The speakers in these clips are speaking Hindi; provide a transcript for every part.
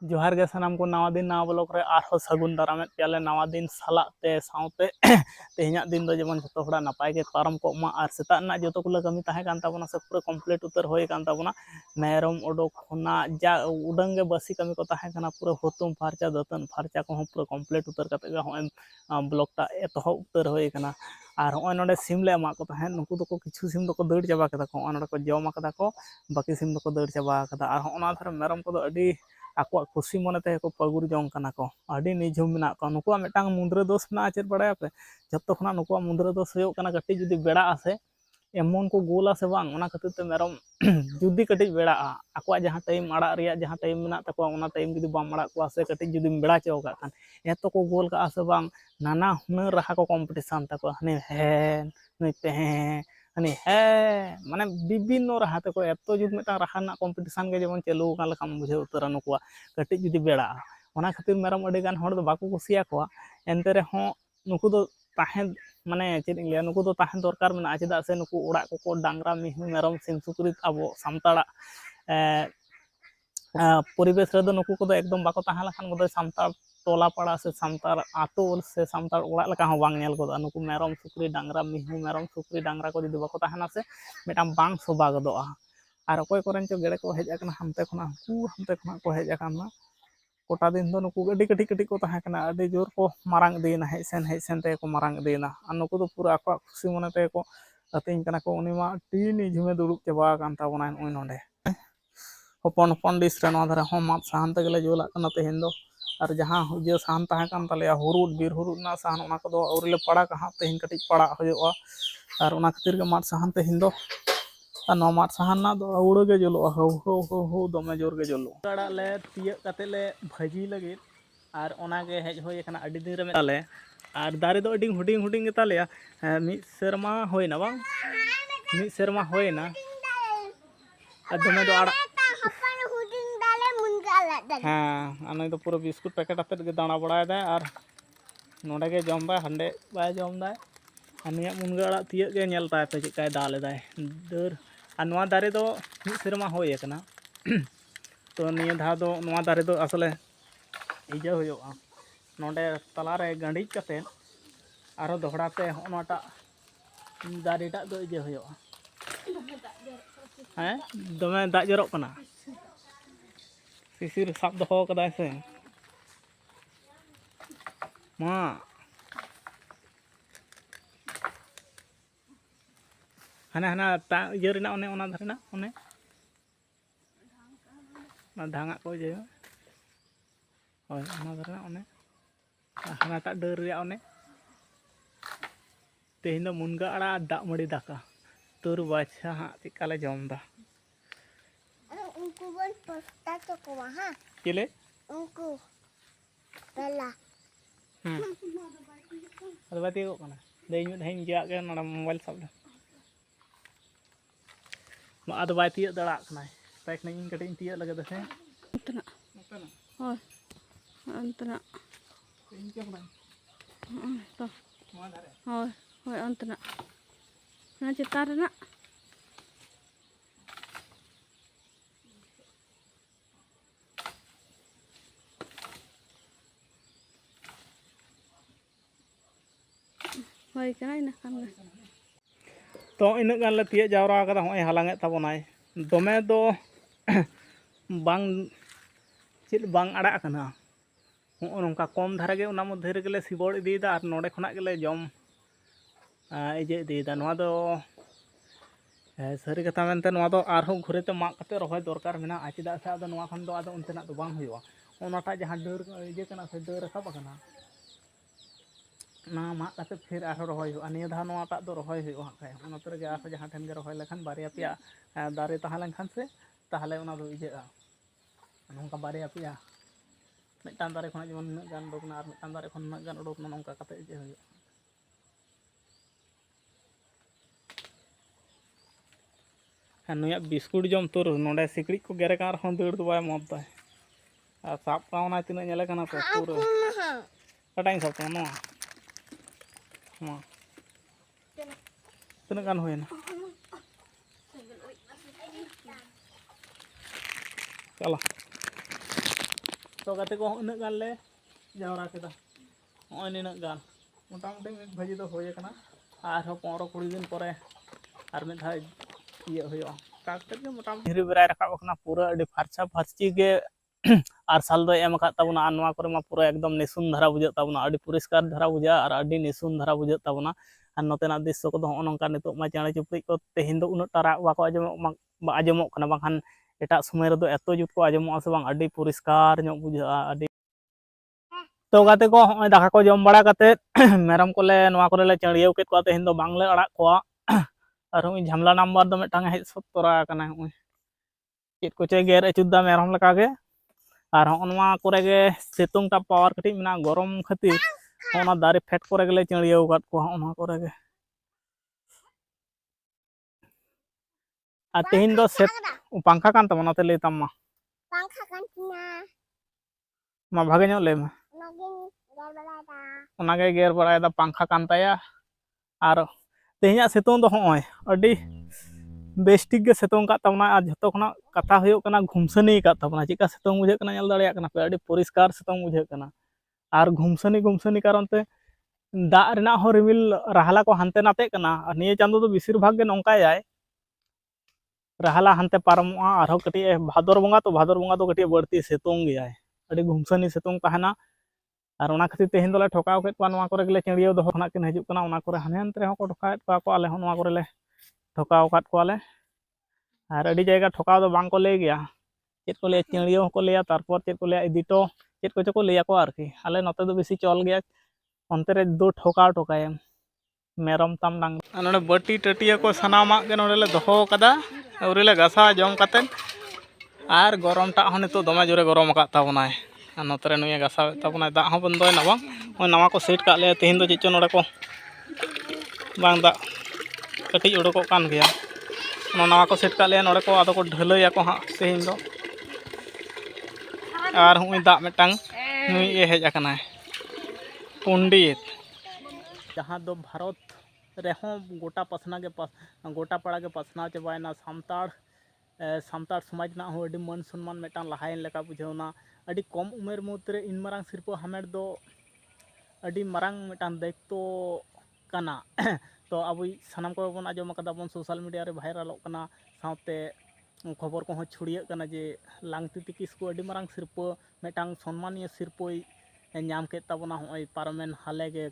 जोहार गे सानाम को नवा दिन नवा ब्लॉग रे आरो सगुन दारामेद पेले नवा दिन सालाते साउते तेहना दिन दो जेमन जतो हड़ा नपाय के पारम को मा आर सेता ना जतो कुला कमी ताहे कान ताबोना से पूरा कंप्लीट उतर होय कान ताबोना मेरम ओडोक होना जा उडंग गे बसी कमी को ताहे काना पूरा होतुम फारचा दतन फारचा को पूरा कंप्लीट उतर कते गे होय ब्लॉग ता एतो उतर होय काना और होय नोडे सिम ले मा को ताहे नुकु दको किछु सिम दको दौड़ चाबा कदा को नोडे को जमा कदा को बाकी सिम दको दौड़ चाबा कदा और होना धर मेरम को अडी आको खुशी मनते को पगुर जोंग कना को अडी निझुम मेना को नुकुआ मिटांग मुंद्रे दोष ना चेत बड़ाय पे जत्तो खना नुकुआ मुंद्रे दोष होयो कना कटी जुदी बेड़ा आसे एमन को गोला से बांग ओना खातिर ते मेरम जुदी कटी बेड़ा आको जहां टाइम आड़ा रिया जहां टाइम मेना तको ओना टाइम जुदी बाम आड़ा को से कटी जुदी बेड़ा चो का खान एतो को गोल का से बांग नाना हुनर रहा को कंपटीशन तको हने हे नै पे हनी हे माने विभिन्न रहा तको एतो जुद मिटा रहा ना कंपटीशन के जेमन चलू का लखा बुझे उतर नुकुआ कटी जुदी बेड़ा ओना खातिर मेरम अडी गान हड़ दो बाको कुसिया को एनते रे हो नुकु दो ताहे माने चेद लिया नुकु दो ताहे दरकार मेना चेदा से नुकु ओड़ा को डांगरा मिहु मेरम सिम सुकरी आबो सामताड़ा परिवेश रे दो नुकु को एकदम बाको ताहे लखान को सामताड़ टोला पाड़ा से सामताड़ आतो से सामताड़ ओड़ा लका हो बांग नेल को नुकु मेरम सुकरी डांगरा मिहु मेरम सुकरी डांगरा को जुदी बाको ताहेना से मिटाम बांग सोबा गदोआ और अकोय कोरेन चो गेड़े को हेज आकना हमते खना को हेज आकना कोटा दिन दो नुकु अडी कटी कटी को ताहे कना अडी जोर को मारांग देना हेज सेन ते को मारांग देना और नुकु दो पूरा आको खुशी मने ते को अतिन कना को उनी मा टीनी झुमे दुड़ुब चबा कान ताबोना ओय नोंडे हपन हपन डिस रे नो धरे हम मात साहन ते गेले जोला कना तेहेन दो और जहां जो साहन ताहे कान तलेया हुरुद बीर हुरुद ना साहन ओना को दो औरले पड़ा का हां तेहेन कटी पड़ा होयोआ और ओना खातिर के मात साहन तेहेन दो नो मात साहन ना दो उड़ो गे जलो हो हो हो हो दमे जोर गे जलो गड़ा ले तिय कते ले भाजी लगे और ओना गे हेज होय कना अडी दिन रे मेताले और दारे दो अडी हुडिंग हुडिंग गे तालेया मिद सेरमा होयना बांग मिद सेरमा होयना दमे दो आड़ा हाँ अने तो पूरा बिस्कुट पैकेट आते के दाना बड़ाय दा और नोडे गे जम दा हंडे बाय जम दा अनिया मुनगा आड़ा तिय गे नेल ताय पे चिकाय दाले दाय दर नवा दारे दो मिद सेरमा होय कना तो निया धा दो नवा दारे दो असले इजा होयोआ नोडे तला रे गंडी कते आरो दोहड़ाते होनाटा दारेटा दो इजा होयोआ हैं दमे दाग जरो कना सिसिर साब दो कदा से मा हाना हाना ता इया रेना ओने ओना धरेना ओने ना धांगा को जे होय ओना धरेना ओने हाना ता डर रे ओने तेहिन दो मुनगा आड़ा दाग मड़ी दाका तोर बाछा हा चिकाले जमदा उनको बन पस्ता तो को हां केले उनको तला अरे बाती को कना देई नु धैन जा के ना मोबाइल सब मा अद बाय तिय दड़ा कना पैक नहीं कटिंग तिय लगे दसे अंतना होय अंतना इन के बना तो मा धारे होय होय अंतना ना चितार ना होय कना इना कान तो इन गान ले तिय जावरा कदा होय हालांगे ताबोनाय दमे दो बांग चिल बांग आड़ा कना हो नोंका कम धारा गे उना मध्य रे गेले सिबोड़ इदीदा और नोडे खना गेले जम इजे इदीदा नोआ दो सारी कथा मेनते नोआ दो आरो घुरेते मा कते रहोय दरकार मेना आचिदा से आदो नोआ खन दो आदो उनतेना दो बांग होयोआ ओनाटा जहां डर इजे कना से डर रखा बकना ना मा कते फिर आरो रहोय हो अनिया धा नोआटा दो रहोय हो हाय ओना तरे गे आरो जहां ठन गे रहोय लेखन बारिया पिया दारे ताहा लेखन से ताहले ओना दो इजेआ नोंका बारिया पिया मिटान दारे खन जेमन न गान दोकना और मिटान दारे खन न गान उडोकना नोंका कते इजे होयो नुया बिस्कुट जम तोर नोडे सिकड़ी को गेरे कार हन दड़ दो बाय मत दाय आ साप पावना तिना नेले कना को पूरा कटाई सब नो मा तना गान होयना चला तो गाते को उन्नत गान ले जावरा केदा नॉय निनक गान मोटामुटी मिद भाजी दो होय कना आर हो 15-20 दिन परे आर मिद धाय इया होयो काकते के मोटामुटी हिरि बेराय रखाब कना पूरा अडी फारसा फारची के आर साल दो एम का ताबुना आर नवा करे मा पूरा एकदम निसुन धारा बुझा ताबुना अडी परिष्कार धारा बुझा आर अडी निसुन धारा बुझा ताबुना आर नोतेना दृश्य को दो नंका नितो मा चेणे चुपड़ी को तेहिन दो उन टारा बाको आजमो कना बाखान एटा समय रे दो एतो जुत को आजमो आसे बांग अडी परिष्कार ᱧᱚᱜ बुझा अडी तो गाते को होय दाका को जम बड़ा काते मेरम कोले नवा कोले ले चणियाव केत को तेहिन दो बांगले अड़ा को आर हुई झमला नंबर दो मेटांग हेज सतरा कना हुई चेत को चे गेर अचुदा मेरम लका गे आर होनवा कोरे गे सितुंग ता पावर कटी मिना गरम खातिर होना दारे फेट कोरे गेले चणियाव कात को होना कोरे गे आ तेहिन दो सेट पंखा कान तमना ते लेताम मा पंखा कान तिना मा भागे ᱧᱚᱜ ले मा ओनागे गेर बराय दा पंखा कान ताया आर तेहिया सितुंग दो होय अडी बेस्टिक गे सितुंग का तमना आ जतो खना कथा होयो कना घुमसनी का तमना चिका सितुंग बुझे कना नेल दाड़िया कना पे अडी परिष्कार सितुंग बुझे कना आर घुमसनी कारण ते दा रेना हो रिमिल राहला को हानते नाते कना निये चांदो दो बिसिर भाग गे नोंका याय राहला हानते पारमोआ आर हो कटी भादर बंगा तो कटी बड़ती सितुंग गयाय अडी घुमसनी सितुंग तहना आर ओना खातिर तेहिन दोले ठोकाव केत को नवा करे गेले चणियाव दो खना किन हजू कना ओना करे हानेनते हो को ठोकाएत को आले हो नवा करे ले ठोकाव काट को आले आर अडी जायगा ठोकाव दो बांग को ले गया चेत को ले चणियाव को लेया तारपर चेत को ले इदिटो चेत को लेया को आरकी आले नोते दो बेसी चल गया onte re do ठोकाव ठोकायम मेरम ताम डांग नोडे बटी टटिया को सनामा गे नोडे ले दोहो कदा औरी ले गसा जम काते आर गरम टा हन तो दमे जोरे गरम का ताबनाय आर नोते रे नुया गसा ताबनाय दा हो बंदोय ना बांग ओय नवा को सेट का ले तेहिन दो चिचो नोडे को बांग दा कटी उडको कान गया नवा को सेट का ले नोडे को आदो को ढलैया को हा तेहिन दो आर हुई दा मेटांग नुई ए हेज अकनाय पंडित जहाँ दो भारत रेहों गोटा पसना के गोटा पड़ा के पसना चाबायना सामताड़ समाज ना हो अडी मन सम्मान मेटान लहायन लेका बुझावना अडी कम उमेर मुद्रे इन मारांग सिरपो हमेट दो अडी मारांग मेटान दायित्व कना तो अब सानाम को बन आजम कदा बन सोशल मीडिया रे भाइरल कना साउते खबर को छुड़िया कना जे लांगतिति किसको अडी मारांग सिरपो मेटांग सम्मानीय सिरपोय नाम के ताबना होय पारमेन हाले गे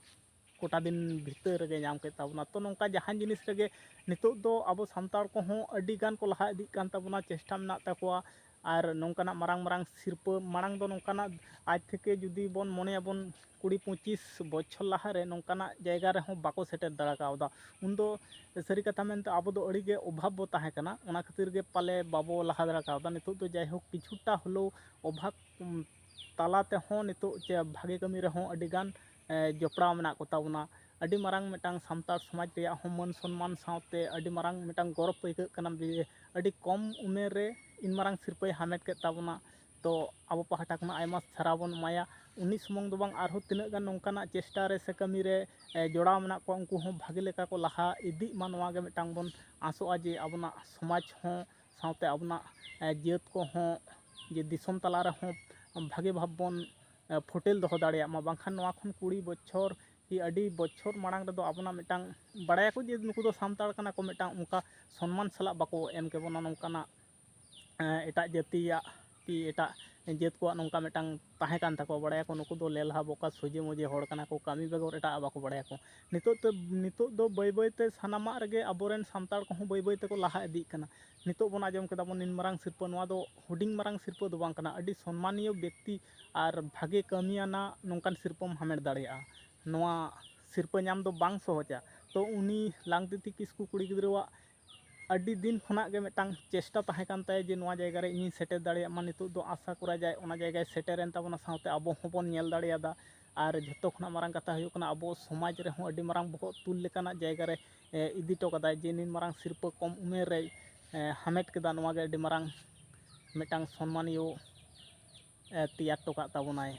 कोटा दिन भीतर गे नाम के ताबना तो नोंका जहां जिनिस रे नितो दो अब सानताड़ को हो अडी गान को लहा इदी कान ताबना चेष्टा मेना ताकोआ आर नोंकाना मारांग मारांग सिरपो मारांग दो नोंकाना आज थेके जुदी बोन मनेया बोन 20-25 बछर लहा रे नोंकाना जायगा रे हो बाको सेटेर दाड़ा कावदा उन दो सरी कथा मेनते अब दो अड़ी गे अभाव बो ताहे कना ओना खातिर गे पाले बाबो लहा दाड़ा कावदा नितो दो जाय हो किछुटा हलो अभाव तालाते हो नितो चे भागे कमी रे हो अडी गान जपड़ा मेना को ताबना अडी मारांग मेटांग सामताड़ समाज रे हो मन सम्मान साउते अडी मारांग मेटांग गौरव पैक कना अडी कम उमेर रे इन मारांग सिरपय हामेट के ताबना तो अब पहाटा कना आयमा साराबन माया उनी सुमंग दो बांग आरो तिना गान नोंकाना चेष्टा रे से कमी रे जोड़ा मेना को उनको हो भागे लेका को लहा इदी मा नवा गे मेटांग बन आसोआ जे abona समाज हो साउते abona जेत को हो जे दिसम तला रे हो भागे भाव बन फोटेल दो दाड़िया मा बांखान नवा खन 20 बछर कि अडी बछर मांग रे दो abona मेटांग बड़ाया को जे नुकु दो सामताड़ कना को मेटांग उनका सम्मान सला बाको एम के बना नोंकाना एटा जातिया कि एटा जेत को नोंका मेटांग ताहे कान ताको बड़ाया को नुकु दो लेलहा बोका सोजे मोजे होड़ कना को कामी बेगर एटा बाको बड़ाया को नितो दो बय बय ते सानामा रेगे अबोरेन सामताड़ को बय बय ते को लहा इदी कना नितो बन आजम केदा बन इन मारांग सिरपो नवा दो हुडिंग मारांग सिरपो दो बांग कना अडी सम्मानीय व्यक्ति आर भागे कमियाना नोंकान सिरपोम हामेट दाड़िया नवा सिरपो नाम दो बांग सहजा तो उनी लांगतिति किसकु कुड़ी गिद्रवा अडी दिन खना गे मेटांग चेष्टा ताहे कान ताय जे नवा जायगा रे इनी सेटेर दाड़िया मा नितो दो आशा करा जाय ओना जायगा सेटेरन ताबना साउते अबो होबन नेल दाड़ियादा आर जतो खना मारांग कथा हुयो कना अबो समाज रे हो अडी मारांग बहो तुल लेकाना जायगा रे इदी तो कदा जे निन मारांग सिरपो कम उमेर रे हामेट केदा नवा गे अडी मारांग मेटांग सम्मानियो तैयार तो का ताबनाय।